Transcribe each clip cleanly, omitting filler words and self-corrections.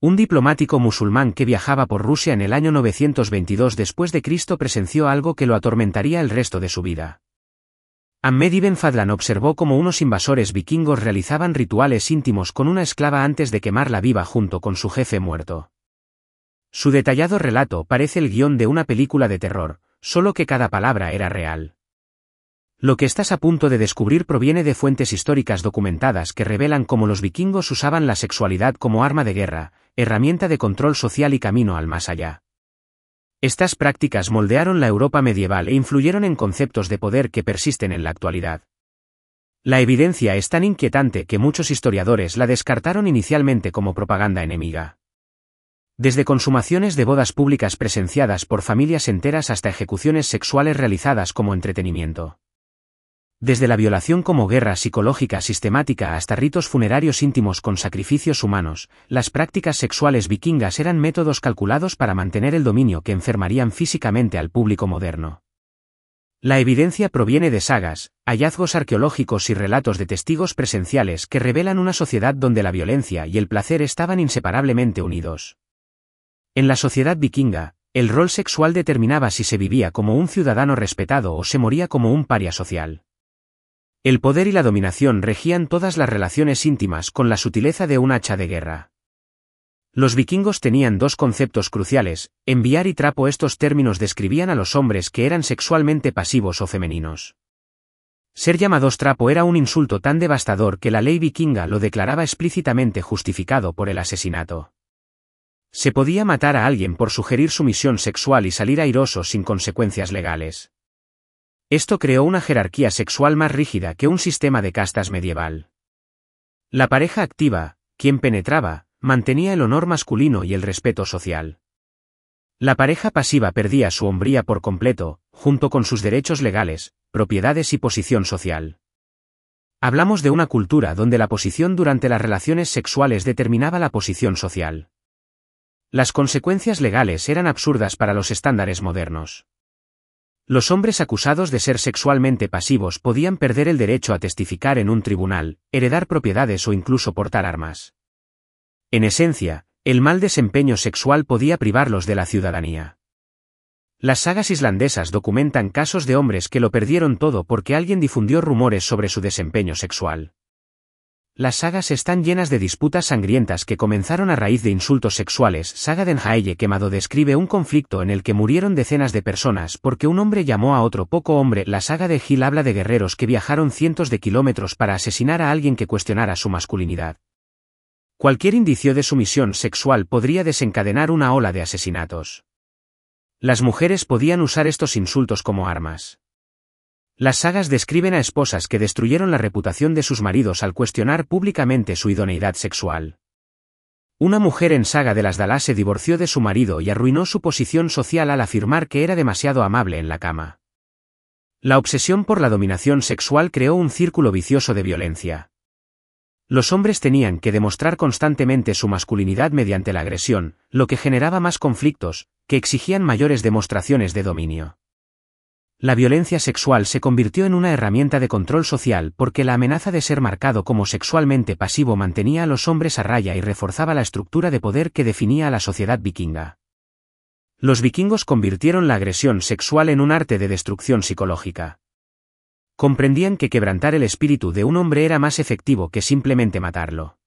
Un diplomático musulmán que viajaba por Rusia en el año 922 después de Cristo presenció algo que lo atormentaría el resto de su vida. Ahmed ibn Fadlan observó cómo unos invasores vikingos realizaban rituales íntimos con una esclava antes de quemarla viva junto con su jefe muerto. Su detallado relato parece el guión de una película de terror, solo que cada palabra era real. Lo que estás a punto de descubrir proviene de fuentes históricas documentadas que revelan cómo los vikingos usaban la sexualidad como arma de guerra, herramienta de control social y camino al más allá. Estas prácticas moldearon la Europa medieval e influyeron en conceptos de poder que persisten en la actualidad. La evidencia es tan inquietante que muchos historiadores la descartaron inicialmente como propaganda enemiga. Desde consumaciones de bodas públicas presenciadas por familias enteras hasta ejecuciones sexuales realizadas como entretenimiento. Desde la violación como guerra psicológica sistemática hasta ritos funerarios íntimos con sacrificios humanos, las prácticas sexuales vikingas eran métodos calculados para mantener el dominio que enfermarían físicamente al público moderno. La evidencia proviene de sagas, hallazgos arqueológicos y relatos de testigos presenciales que revelan una sociedad donde la violencia y el placer estaban inseparablemente unidos. En la sociedad vikinga, el rol sexual determinaba si se vivía como un ciudadano respetado o se moría como un paria social. El poder y la dominación regían todas las relaciones íntimas con la sutileza de un hacha de guerra. Los vikingos tenían dos conceptos cruciales: enviar y trapo. Estos términos describían a los hombres que eran sexualmente pasivos o femeninos. Ser llamados trapo era un insulto tan devastador que la ley vikinga lo declaraba explícitamente justificado por el asesinato. Se podía matar a alguien por sugerir sumisión sexual y salir airoso sin consecuencias legales. Esto creó una jerarquía sexual más rígida que un sistema de castas medieval. La pareja activa, quien penetraba, mantenía el honor masculino y el respeto social. La pareja pasiva perdía su hombría por completo, junto con sus derechos legales, propiedades y posición social. Hablamos de una cultura donde la posición durante las relaciones sexuales determinaba la posición social. Las consecuencias legales eran absurdas para los estándares modernos. Los hombres acusados de ser sexualmente pasivos podían perder el derecho a testificar en un tribunal, heredar propiedades o incluso portar armas. En esencia, el mal desempeño sexual podía privarlos de la ciudadanía. Las sagas islandesas documentan casos de hombres que lo perdieron todo porque alguien difundió rumores sobre su desempeño sexual. Las sagas están llenas de disputas sangrientas que comenzaron a raíz de insultos sexuales. Saga de Njaelle quemado describe un conflicto en el que murieron decenas de personas porque un hombre llamó a otro poco hombre. La saga de Gil habla de guerreros que viajaron cientos de kilómetros para asesinar a alguien que cuestionara su masculinidad. Cualquier indicio de sumisión sexual podría desencadenar una ola de asesinatos. Las mujeres podían usar estos insultos como armas. Las sagas describen a esposas que destruyeron la reputación de sus maridos al cuestionar públicamente su idoneidad sexual. Una mujer en Saga de las Dalá se divorció de su marido y arruinó su posición social al afirmar que era demasiado amable en la cama. La obsesión por la dominación sexual creó un círculo vicioso de violencia. Los hombres tenían que demostrar constantemente su masculinidad mediante la agresión, lo que generaba más conflictos, que exigían mayores demostraciones de dominio. La violencia sexual se convirtió en una herramienta de control social porque la amenaza de ser marcado como sexualmente pasivo mantenía a los hombres a raya y reforzaba la estructura de poder que definía a la sociedad vikinga. Los vikingos convirtieron la agresión sexual en un arte de destrucción psicológica. Comprendían que quebrantar el espíritu de un hombre era más efectivo que simplemente matarlo.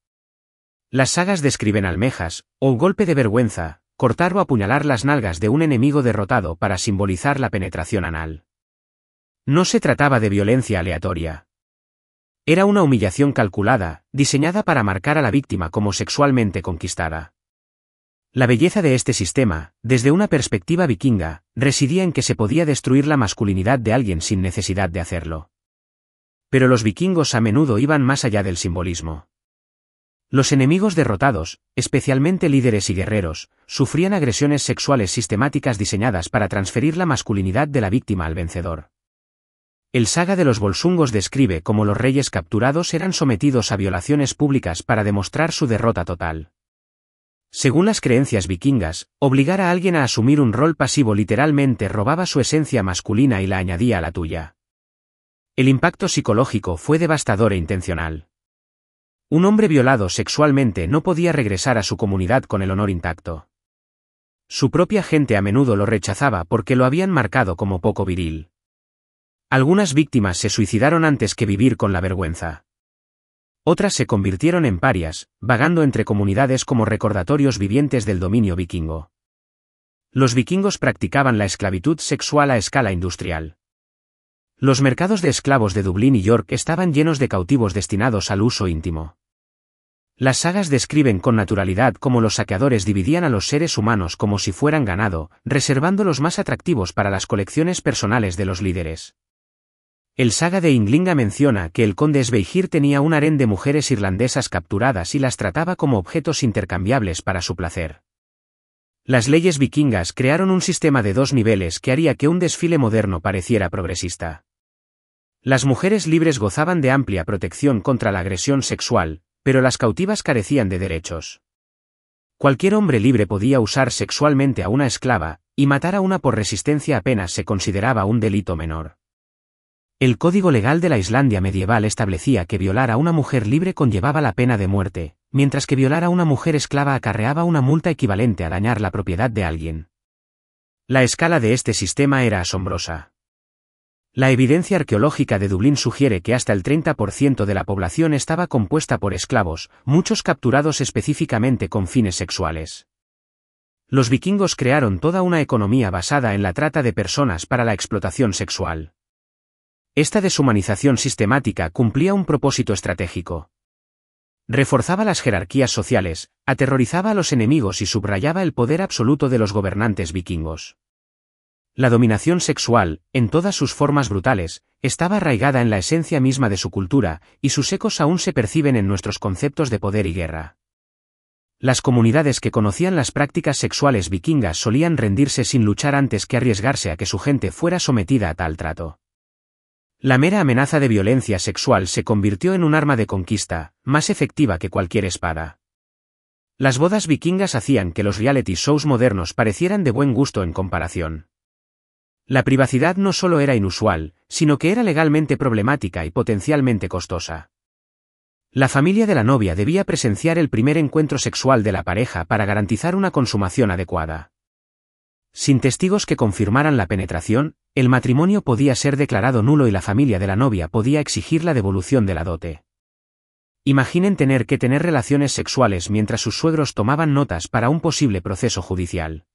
Las sagas describen almejas, o golpe de vergüenza, cortar o apuñalar las nalgas de un enemigo derrotado para simbolizar la penetración anal. No se trataba de violencia aleatoria. Era una humillación calculada, diseñada para marcar a la víctima como sexualmente conquistada. La belleza de este sistema, desde una perspectiva vikinga, residía en que se podía destruir la masculinidad de alguien sin necesidad de hacerlo. Pero los vikingos a menudo iban más allá del simbolismo. Los enemigos derrotados, especialmente líderes y guerreros, sufrían agresiones sexuales sistemáticas diseñadas para transferir la masculinidad de la víctima al vencedor. El Saga de los Volsungos describe cómo los reyes capturados eran sometidos a violaciones públicas para demostrar su derrota total. Según las creencias vikingas, obligar a alguien a asumir un rol pasivo literalmente robaba su esencia masculina y la añadía a la tuya. El impacto psicológico fue devastador e intencional. Un hombre violado sexualmente no podía regresar a su comunidad con el honor intacto. Su propia gente a menudo lo rechazaba porque lo habían marcado como poco viril. Algunas víctimas se suicidaron antes que vivir con la vergüenza. Otras se convirtieron en parias, vagando entre comunidades como recordatorios vivientes del dominio vikingo. Los vikingos practicaban la esclavitud sexual a escala industrial. Los mercados de esclavos de Dublín y York estaban llenos de cautivos destinados al uso íntimo. Las sagas describen con naturalidad cómo los saqueadores dividían a los seres humanos como si fueran ganado, reservando los más atractivos para las colecciones personales de los líderes. El saga de Ynglinga menciona que el conde Sveigir tenía un harén de mujeres irlandesas capturadas y las trataba como objetos intercambiables para su placer. Las leyes vikingas crearon un sistema de 2 niveles que haría que un desfile moderno pareciera progresista. Las mujeres libres gozaban de amplia protección contra la agresión sexual, pero las cautivas carecían de derechos. Cualquier hombre libre podía usar sexualmente a una esclava, y matar a una por resistencia apenas se consideraba un delito menor. El código legal de la Islandia medieval establecía que violar a una mujer libre conllevaba la pena de muerte, mientras que violar a una mujer esclava acarreaba una multa equivalente a dañar la propiedad de alguien. La escala de este sistema era asombrosa. La evidencia arqueológica de Dublín sugiere que hasta el 30% de la población estaba compuesta por esclavos, muchos capturados específicamente con fines sexuales. Los vikingos crearon toda una economía basada en la trata de personas para la explotación sexual. Esta deshumanización sistemática cumplía un propósito estratégico. Reforzaba las jerarquías sociales, aterrorizaba a los enemigos y subrayaba el poder absoluto de los gobernantes vikingos. La dominación sexual, en todas sus formas brutales, estaba arraigada en la esencia misma de su cultura, y sus ecos aún se perciben en nuestros conceptos de poder y guerra. Las comunidades que conocían las prácticas sexuales vikingas solían rendirse sin luchar antes que arriesgarse a que su gente fuera sometida a tal trato. La mera amenaza de violencia sexual se convirtió en un arma de conquista, más efectiva que cualquier espada. Las bodas vikingas hacían que los reality shows modernos parecieran de buen gusto en comparación. La privacidad no solo era inusual, sino que era legalmente problemática y potencialmente costosa. La familia de la novia debía presenciar el primer encuentro sexual de la pareja para garantizar una consumación adecuada. Sin testigos que confirmaran la penetración, el matrimonio podía ser declarado nulo y la familia de la novia podía exigir la devolución de la dote. Imaginen tener que tener relaciones sexuales mientras sus suegros tomaban notas para un posible proceso judicial.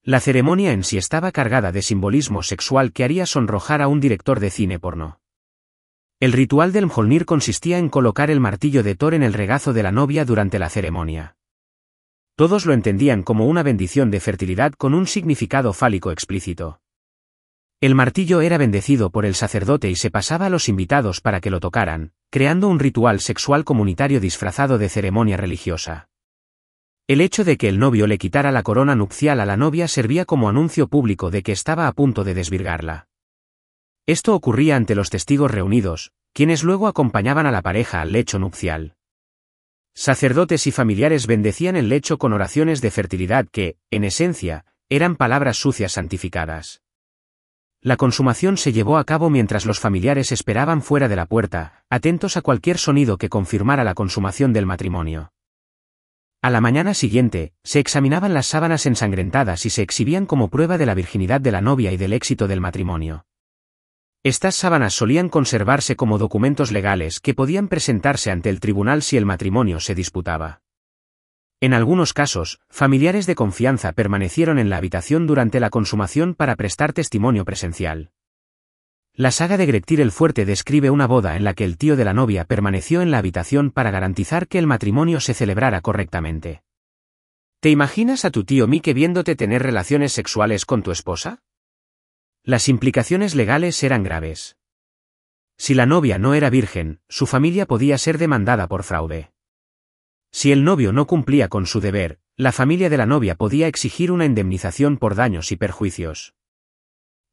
La ceremonia en sí estaba cargada de simbolismo sexual que haría sonrojar a un director de cine porno. El ritual del Mjolnir consistía en colocar el martillo de Thor en el regazo de la novia durante la ceremonia. Todos lo entendían como una bendición de fertilidad con un significado fálico explícito. El martillo era bendecido por el sacerdote y se pasaba a los invitados para que lo tocaran, creando un ritual sexual comunitario disfrazado de ceremonia religiosa. El hecho de que el novio le quitara la corona nupcial a la novia servía como anuncio público de que estaba a punto de desvirgarla. Esto ocurría ante los testigos reunidos, quienes luego acompañaban a la pareja al lecho nupcial. Sacerdotes y familiares bendecían el lecho con oraciones de fertilidad que, en esencia, eran palabras sucias santificadas. La consumación se llevó a cabo mientras los familiares esperaban fuera de la puerta, atentos a cualquier sonido que confirmara la consumación del matrimonio. A la mañana siguiente, se examinaban las sábanas ensangrentadas y se exhibían como prueba de la virginidad de la novia y del éxito del matrimonio. Estas sábanas solían conservarse como documentos legales que podían presentarse ante el tribunal si el matrimonio se disputaba. En algunos casos, familiares de confianza permanecieron en la habitación durante la consumación para prestar testimonio presencial. La saga de Grettir el Fuerte describe una boda en la que el tío de la novia permaneció en la habitación para garantizar que el matrimonio se celebrara correctamente. ¿Te imaginas a tu tío Mike viéndote tener relaciones sexuales con tu esposa? Las implicaciones legales eran graves. Si la novia no era virgen, su familia podía ser demandada por fraude. Si el novio no cumplía con su deber, la familia de la novia podía exigir una indemnización por daños y perjuicios.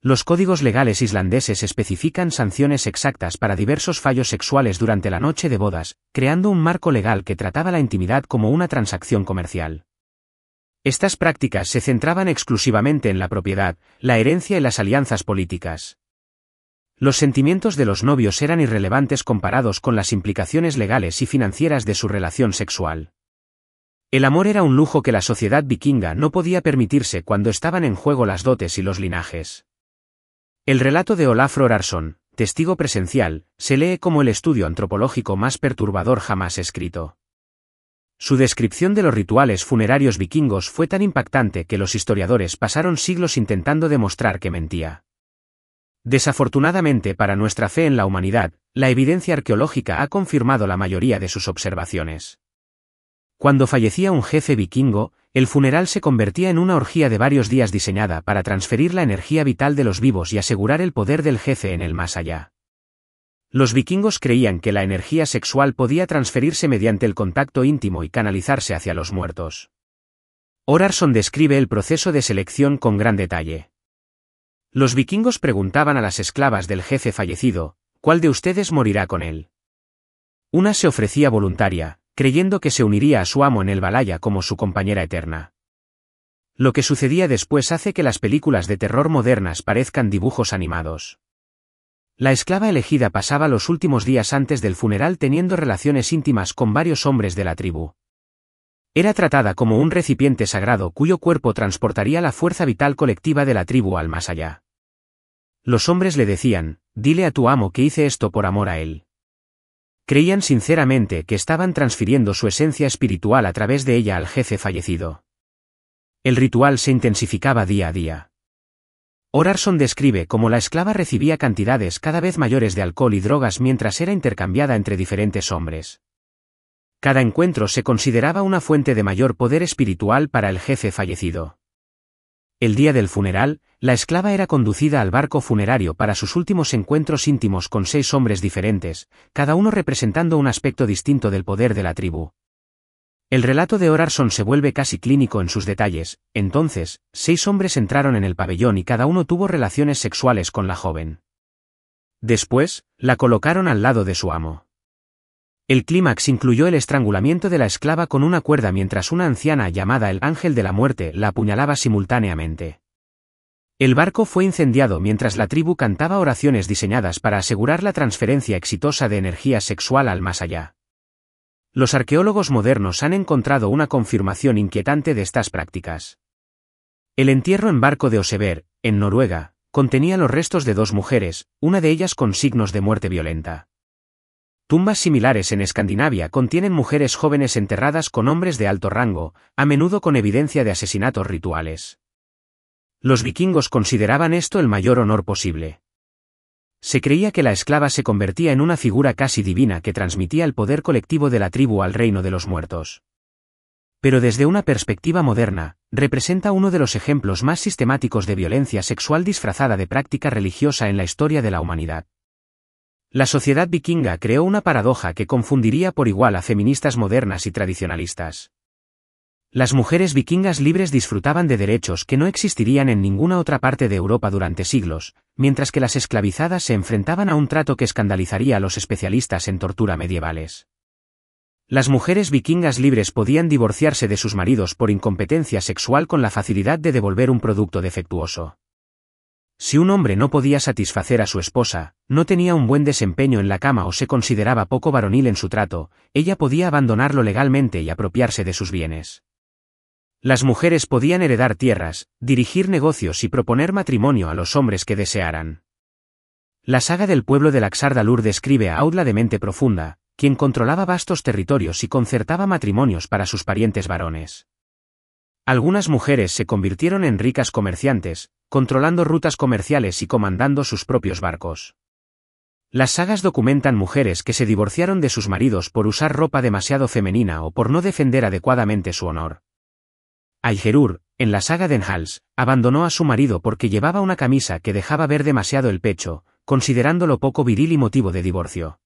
Los códigos legales islandeses especifican sanciones exactas para diversos fallos sexuales durante la noche de bodas, creando un marco legal que trataba la intimidad como una transacción comercial. Estas prácticas se centraban exclusivamente en la propiedad, la herencia y las alianzas políticas. Los sentimientos de los novios eran irrelevantes comparados con las implicaciones legales y financieras de su relación sexual. El amor era un lujo que la sociedad vikinga no podía permitirse cuando estaban en juego las dotes y los linajes. El relato de Olafur Orarsson, testigo presencial, se lee como el estudio antropológico más perturbador jamás escrito. Su descripción de los rituales funerarios vikingos fue tan impactante que los historiadores pasaron siglos intentando demostrar que mentía. Desafortunadamente para nuestra fe en la humanidad, la evidencia arqueológica ha confirmado la mayoría de sus observaciones. Cuando fallecía un jefe vikingo, el funeral se convertía en una orgía de varios días diseñada para transferir la energía vital de los vivos y asegurar el poder del jefe en el más allá. Los vikingos creían que la energía sexual podía transferirse mediante el contacto íntimo y canalizarse hacia los muertos. Orarsson describe el proceso de selección con gran detalle. Los vikingos preguntaban a las esclavas del jefe fallecido, ¿cuál de ustedes morirá con él? Una se ofrecía voluntaria, creyendo que se uniría a su amo en el Valhalla como su compañera eterna. Lo que sucedía después hace que las películas de terror modernas parezcan dibujos animados. La esclava elegida pasaba los últimos días antes del funeral teniendo relaciones íntimas con varios hombres de la tribu. Era tratada como un recipiente sagrado cuyo cuerpo transportaría la fuerza vital colectiva de la tribu al más allá. Los hombres le decían, dile a tu amo que hice esto por amor a él. Creían sinceramente que estaban transfiriendo su esencia espiritual a través de ella al jefe fallecido. El ritual se intensificaba día a día. Orarsson describe cómo la esclava recibía cantidades cada vez mayores de alcohol y drogas mientras era intercambiada entre diferentes hombres. Cada encuentro se consideraba una fuente de mayor poder espiritual para el jefe fallecido. El día del funeral, la esclava era conducida al barco funerario para sus últimos encuentros íntimos con 6 hombres diferentes, cada uno representando un aspecto distinto del poder de la tribu. El relato de Orarsson se vuelve casi clínico en sus detalles. Entonces, 6 hombres entraron en el pabellón y cada uno tuvo relaciones sexuales con la joven. Después, la colocaron al lado de su amo. El clímax incluyó el estrangulamiento de la esclava con una cuerda mientras una anciana llamada el Ángel de la Muerte la apuñalaba simultáneamente. El barco fue incendiado mientras la tribu cantaba oraciones diseñadas para asegurar la transferencia exitosa de energía sexual al más allá. Los arqueólogos modernos han encontrado una confirmación inquietante de estas prácticas. El entierro en barco de Oseberg, en Noruega, contenía los restos de 2 mujeres, una de ellas con signos de muerte violenta. Tumbas similares en Escandinavia contienen mujeres jóvenes enterradas con hombres de alto rango, a menudo con evidencia de asesinatos rituales. Los vikingos consideraban esto el mayor honor posible. Se creía que la esclava se convertía en una figura casi divina que transmitía el poder colectivo de la tribu al reino de los muertos. Pero desde una perspectiva moderna, representa uno de los ejemplos más sistemáticos de violencia sexual disfrazada de práctica religiosa en la historia de la humanidad. La sociedad vikinga creó una paradoja que confundiría por igual a feministas modernas y tradicionalistas. Las mujeres vikingas libres disfrutaban de derechos que no existirían en ninguna otra parte de Europa durante siglos, mientras que las esclavizadas se enfrentaban a un trato que escandalizaría a los especialistas en tortura medievales. Las mujeres vikingas libres podían divorciarse de sus maridos por incompetencia sexual con la facilidad de devolver un producto defectuoso. Si un hombre no podía satisfacer a su esposa, no tenía un buen desempeño en la cama o se consideraba poco varonil en su trato, ella podía abandonarlo legalmente y apropiarse de sus bienes. Las mujeres podían heredar tierras, dirigir negocios y proponer matrimonio a los hombres que desearan. La saga del pueblo de Laxardalur describe a Audla de mente profunda, quien controlaba vastos territorios y concertaba matrimonios para sus parientes varones. Algunas mujeres se convirtieron en ricas comerciantes, controlando rutas comerciales y comandando sus propios barcos. Las sagas documentan mujeres que se divorciaron de sus maridos por usar ropa demasiado femenina o por no defender adecuadamente su honor. Ægirur, en la saga de Njals, abandonó a su marido porque llevaba una camisa que dejaba ver demasiado el pecho, considerándolo poco viril y motivo de divorcio.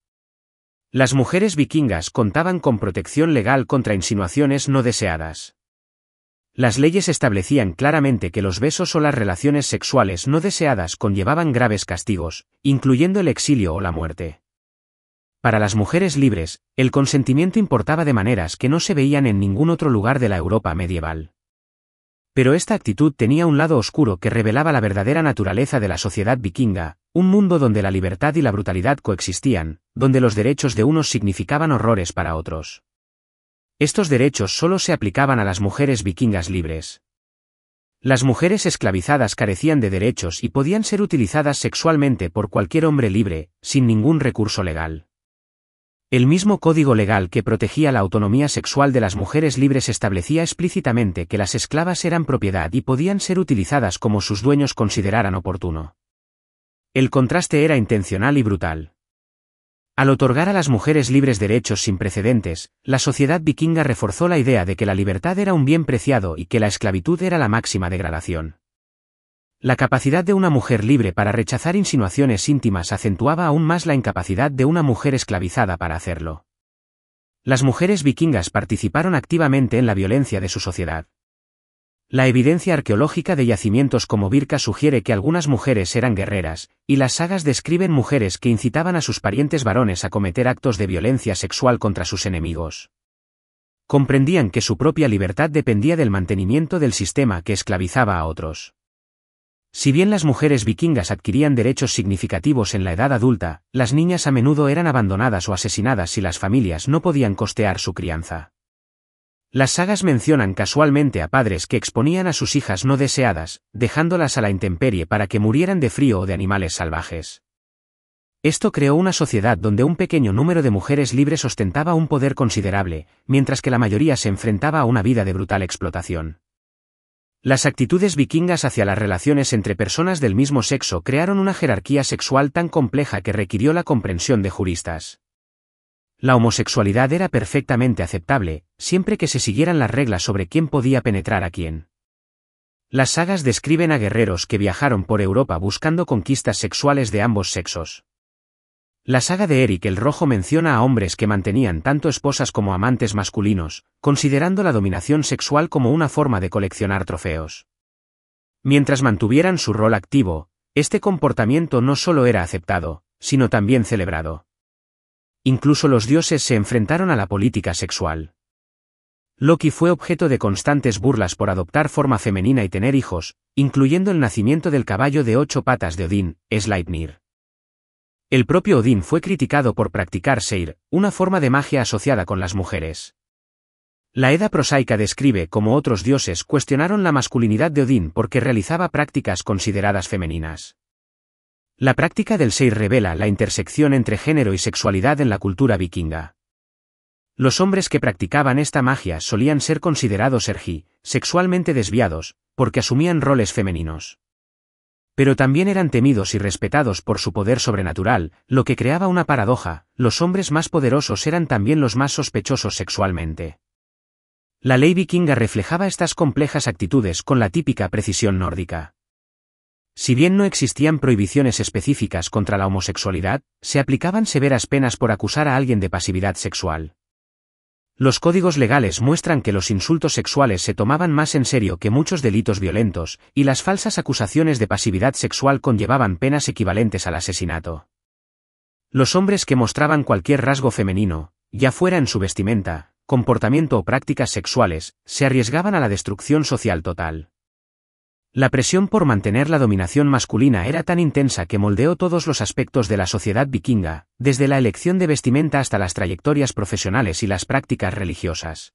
Las mujeres vikingas contaban con protección legal contra insinuaciones no deseadas. Las leyes establecían claramente que los besos o las relaciones sexuales no deseadas conllevaban graves castigos, incluyendo el exilio o la muerte. Para las mujeres libres, el consentimiento importaba de maneras que no se veían en ningún otro lugar de la Europa medieval. Pero esta actitud tenía un lado oscuro que revelaba la verdadera naturaleza de la sociedad vikinga. Un mundo donde la libertad y la brutalidad coexistían, donde los derechos de unos significaban horrores para otros. Estos derechos solo se aplicaban a las mujeres vikingas libres. Las mujeres esclavizadas carecían de derechos y podían ser utilizadas sexualmente por cualquier hombre libre, sin ningún recurso legal. El mismo código legal que protegía la autonomía sexual de las mujeres libres establecía explícitamente que las esclavas eran propiedad y podían ser utilizadas como sus dueños consideraran oportuno. El contraste era intencional y brutal. Al otorgar a las mujeres libres derechos sin precedentes, la sociedad vikinga reforzó la idea de que la libertad era un bien preciado y que la esclavitud era la máxima degradación. La capacidad de una mujer libre para rechazar insinuaciones íntimas acentuaba aún más la incapacidad de una mujer esclavizada para hacerlo. Las mujeres vikingas participaron activamente en la violencia de su sociedad. La evidencia arqueológica de yacimientos como Birka sugiere que algunas mujeres eran guerreras, y las sagas describen mujeres que incitaban a sus parientes varones a cometer actos de violencia sexual contra sus enemigos. Comprendían que su propia libertad dependía del mantenimiento del sistema que esclavizaba a otros. Si bien las mujeres vikingas adquirían derechos significativos en la edad adulta, las niñas a menudo eran abandonadas o asesinadas si las familias no podían costear su crianza. Las sagas mencionan casualmente a padres que exponían a sus hijas no deseadas, dejándolas a la intemperie para que murieran de frío o de animales salvajes. Esto creó una sociedad donde un pequeño número de mujeres libres ostentaba un poder considerable, mientras que la mayoría se enfrentaba a una vida de brutal explotación. Las actitudes vikingas hacia las relaciones entre personas del mismo sexo crearon una jerarquía sexual tan compleja que requirió la comprensión de juristas. La homosexualidad era perfectamente aceptable, siempre que se siguieran las reglas sobre quién podía penetrar a quién. Las sagas describen a guerreros que viajaron por Europa buscando conquistas sexuales de ambos sexos. La saga de Eric el Rojo menciona a hombres que mantenían tanto esposas como amantes masculinos, considerando la dominación sexual como una forma de coleccionar trofeos. Mientras mantuvieran su rol activo, este comportamiento no solo era aceptado, sino también celebrado. Incluso los dioses se enfrentaron a la política sexual. Loki fue objeto de constantes burlas por adoptar forma femenina y tener hijos, incluyendo el nacimiento del caballo de 8 patas de Odín, Sleipnir. El propio Odín fue criticado por practicar seir, una forma de magia asociada con las mujeres. La Edda prosaica describe cómo otros dioses cuestionaron la masculinidad de Odín porque realizaba prácticas consideradas femeninas. La práctica del seir revela la intersección entre género y sexualidad en la cultura vikinga. Los hombres que practicaban esta magia solían ser considerados ergi, sexualmente desviados, porque asumían roles femeninos. Pero también eran temidos y respetados por su poder sobrenatural, lo que creaba una paradoja: los hombres más poderosos eran también los más sospechosos sexualmente. La ley vikinga reflejaba estas complejas actitudes con la típica precisión nórdica. Si bien no existían prohibiciones específicas contra la homosexualidad, se aplicaban severas penas por acusar a alguien de pasividad sexual. Los códigos legales muestran que los insultos sexuales se tomaban más en serio que muchos delitos violentos, y las falsas acusaciones de pasividad sexual conllevaban penas equivalentes al asesinato. Los hombres que mostraban cualquier rasgo femenino, ya fuera en su vestimenta, comportamiento o prácticas sexuales, se arriesgaban a la destrucción social total. La presión por mantener la dominación masculina era tan intensa que moldeó todos los aspectos de la sociedad vikinga, desde la elección de vestimenta hasta las trayectorias profesionales y las prácticas religiosas.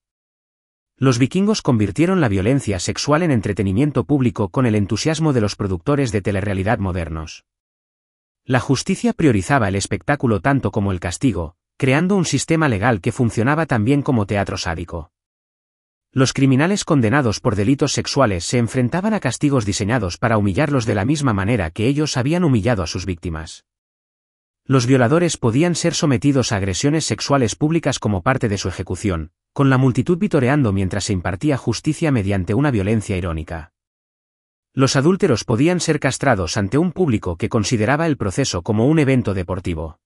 Los vikingos convirtieron la violencia sexual en entretenimiento público con el entusiasmo de los productores de telerrealidad modernos. La justicia priorizaba el espectáculo tanto como el castigo, creando un sistema legal que funcionaba también como teatro sádico. Los criminales condenados por delitos sexuales se enfrentaban a castigos diseñados para humillarlos de la misma manera que ellos habían humillado a sus víctimas. Los violadores podían ser sometidos a agresiones sexuales públicas como parte de su ejecución, con la multitud vitoreando mientras se impartía justicia mediante una violencia irónica. Los adúlteros podían ser castrados ante un público que consideraba el proceso como un evento deportivo.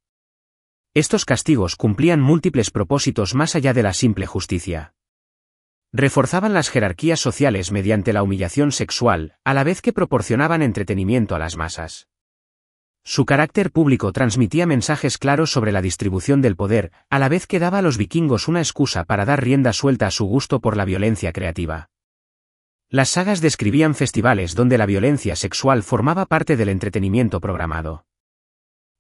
Estos castigos cumplían múltiples propósitos más allá de la simple justicia. Reforzaban las jerarquías sociales mediante la humillación sexual, a la vez que proporcionaban entretenimiento a las masas. Su carácter público transmitía mensajes claros sobre la distribución del poder, a la vez que daba a los vikingos una excusa para dar rienda suelta a su gusto por la violencia creativa. Las sagas describían festivales donde la violencia sexual formaba parte del entretenimiento programado.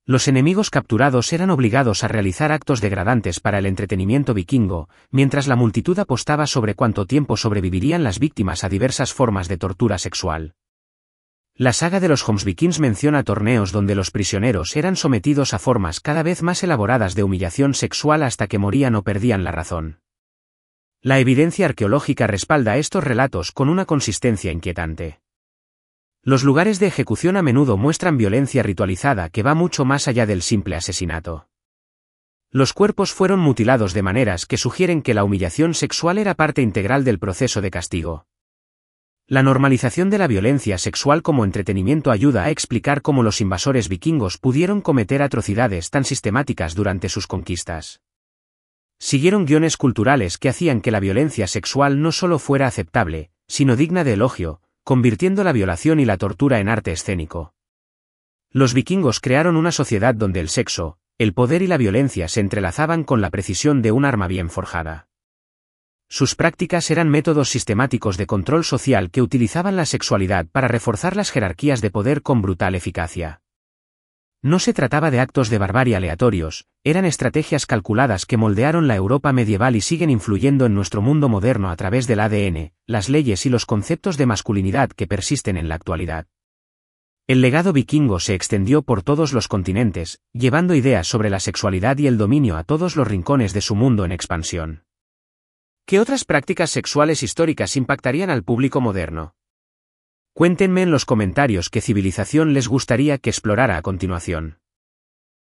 Los enemigos capturados eran obligados a realizar actos degradantes para el entretenimiento vikingo, mientras la multitud apostaba sobre cuánto tiempo sobrevivirían las víctimas a diversas formas de tortura sexual. La saga de los Jomsvikings menciona torneos donde los prisioneros eran sometidos a formas cada vez más elaboradas de humillación sexual hasta que morían o perdían la razón. La evidencia arqueológica respalda estos relatos con una consistencia inquietante. Los lugares de ejecución a menudo muestran violencia ritualizada que va mucho más allá del simple asesinato. Los cuerpos fueron mutilados de maneras que sugieren que la humillación sexual era parte integral del proceso de castigo. La normalización de la violencia sexual como entretenimiento ayuda a explicar cómo los invasores vikingos pudieron cometer atrocidades tan sistemáticas durante sus conquistas. Siguieron guiones culturales que hacían que la violencia sexual no solo fuera aceptable, sino digna de elogio, convirtiendo la violación y la tortura en arte escénico. Los vikingos crearon una sociedad donde el sexo, el poder y la violencia se entrelazaban con la precisión de un arma bien forjada. Sus prácticas eran métodos sistemáticos de control social que utilizaban la sexualidad para reforzar las jerarquías de poder con brutal eficacia. No se trataba de actos de barbarie aleatorios, eran estrategias calculadas que moldearon la Europa medieval y siguen influyendo en nuestro mundo moderno a través del ADN, las leyes y los conceptos de masculinidad que persisten en la actualidad. El legado vikingo se extendió por todos los continentes, llevando ideas sobre la sexualidad y el dominio a todos los rincones de su mundo en expansión. ¿Qué otras prácticas sexuales históricas impactarían al público moderno? Cuéntenme en los comentarios qué civilización les gustaría que explorara a continuación.